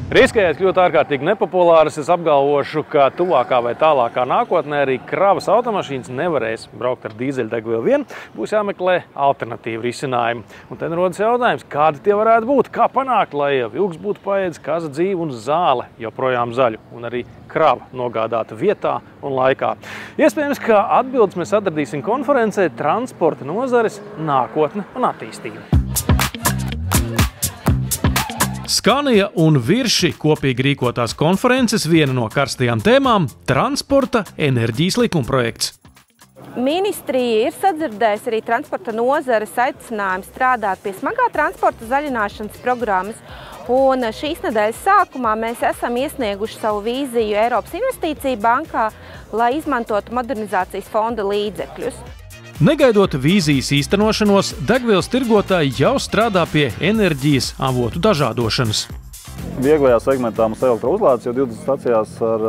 Riskējot kļūt ārkārtīgi nepopulāras, es apgalvošu, ka tuvākā vai tālākā nākotnē arī kravas automašīnas nevarēs braukt ar dīzeļdegvielu vien, būs jāmeklē alternatīvi risinājumi. Un te rodas jautājums, kādi tie varētu būt, kā panākt, lai vilks būtu paēdis kaza dzīvi un zāle joprojām zaļu, un arī krava nogādāta vietā un laikā. Iespējams, ka atbildes mēs atradīsim konferencē transporta nozares nākotne un attīstība. Scania un Virši kopīgi rīkotās konferences viena no karstajām tēmām – transporta enerģijas likumprojekts. Ministrija ir sadzirdējusi arī transporta nozares aicinājumu strādāt pie smagā transporta zaļināšanas programmas. Un šīs nedēļas sākumā mēs esam iesnieguši savu vīziju Eiropas Investīciju bankā, lai izmantotu modernizācijas fonda līdzekļus. Negaidot vīzijas īstenošanos, degvielas tirgotāji jau strādā pie enerģijas avotu dažādošanas. Vieglajā segmentā mums elektrouzlādes jau 20 stacijās ar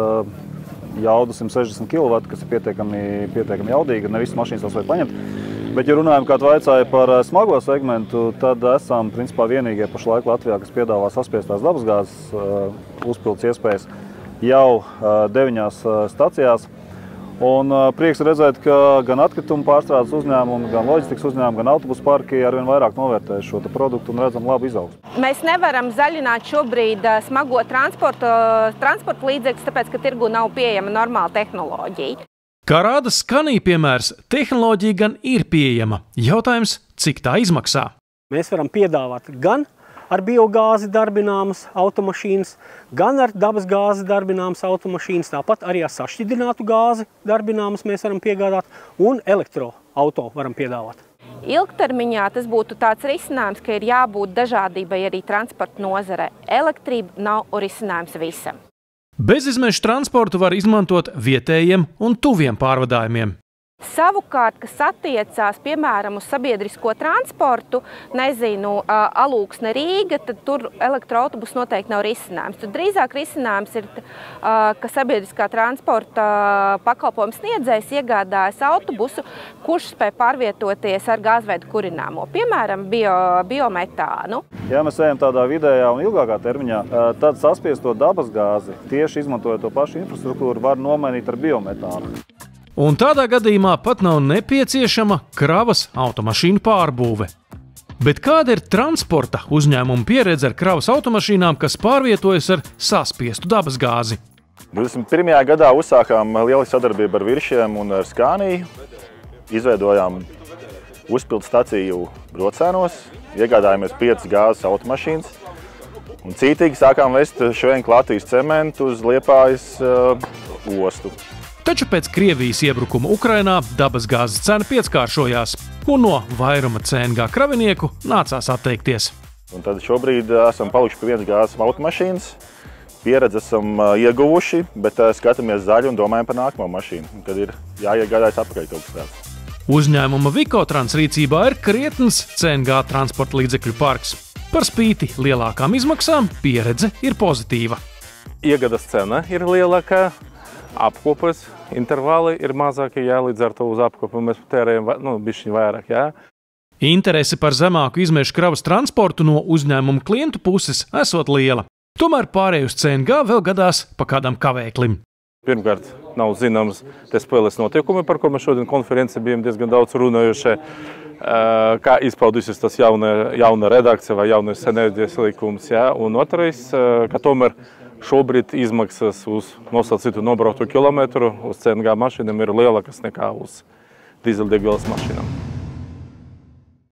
jaudu 160 kW, kas ir pietiekami jaudīga, ne visas mašīnas tos vajag paņemt. Bet, ja runājam, kā tu vaicāji par smago segmentu, tad esam principā vienīgie pašlaik Latvijā, kas piedāvā saspiestās dabasgāzes uzpildes iespējas jau 9 stacijās. Un prieks redzēt, ka gan atkritumu pārstrādes uzņēmumi, gan loģistikas uzņēmumi, gan autobusu parki arvien vairāk novērtē šo produktu un redzam labu izaugsmu. Mēs nevaram zaļināt šobrīd smago transporta līdzekļus, tāpēc, ka tirgu nav pieejama normāla tehnoloģija. Kā rāda Scania piemērs, tehnoloģija gan ir pieejama. Jautājums, cik tā izmaksā? Mēs varam piedāvāt gan ar biogāzi darbināmas automašīnas, gan ar dabas gāzi darbināmas automašīnas, tāpat arī ar sašķidrinātu gāzi darbināmas mēs varam piegādāt un elektroauto varam piedāvāt. Ilgtermiņā tas būtu tāds risinājums, ka ir jābūt dažādībai arī transporta nozarē. Elektrība nav risinājums visam. Bezizmešu transportu var izmantot vietējiem un tuviem pārvadājumiem. Savukārt, kas attiecās, piemēram, uz sabiedrisko transportu, Alūksne Rīga, tad tur elektroautobus noteikti nav risinājums. Tad drīzāk risinājums ir, ka sabiedriskā transporta pakalpojums sniedzējs iegādājas autobusu, kurš spēj pārvietoties ar gāzveidu kurināmo, piemēram, biometānu. Ja mēs ejam tādā vidējā un ilgākā termiņā, tad saspiesto dabasgāzi, tieši izmantojot to pašu infrastruktūru, var nomainīt ar biometānu. Un tādā gadījumā pat nav nepieciešama kravas automašīnu pārbūve. Bet kāda ir transporta uzņēmuma pieredze ar kravas automašīnām, kas pārvietojas ar saspiestu dabasgāzi? 21. gadā uzsākām lielisku sadarbību ar Viršiem un ar Scania. Izveidojām uzpildes staciju Brocēnos, iegādājāmies 5 gāzes automašīnas un cītīgi sākām vest švenku Latvijas cementu uz Liepājas ostu. Taču pēc Krievijas iebrukuma Ukrainā dabasgāzes cena pieckāršojās, un no vairuma CNG kravinieku nācās atteikties. Un tad šobrīd esam palikuši pie 1 gāzes automašīnas, pieredzi esam ieguvuši, bet skatāmies zaļi un domājam par nākamo mašīnu. Tad ir jāiegādājas atpakaļ kaut kas tāds. Uzņēmuma Vikotrans rīcībā ir krietns CNG transporta līdzekļu parks. Par spīti lielākām izmaksām pieredze ir pozitīva. Iegādas cena ir lielākā. Apkopes intervāli ir mazākie, līdz ar to uz apkopu mēs tērējam bišķiņ vairāk. Interese par zemāku izmešu kravas transportu no uzņēmuma klientu puses esot liela. Tomēr pārēj uz CNG vēl gadās pa kādam kavēklim. Pirmkārt, nav zināms te spēles notiekumi, par ko mēs šodien konferenci bijām diezgan daudz runājuši, kā izpaudusies tas jauna redakcija vai jaunais enerģijas likums. Un otrais, ka tomēr šobrīd izmaksas uz nosacītu nobrauktu kilometru uz CNG mašīnām ir lielākas nekā uz dīzeļdegvielas mašīnām.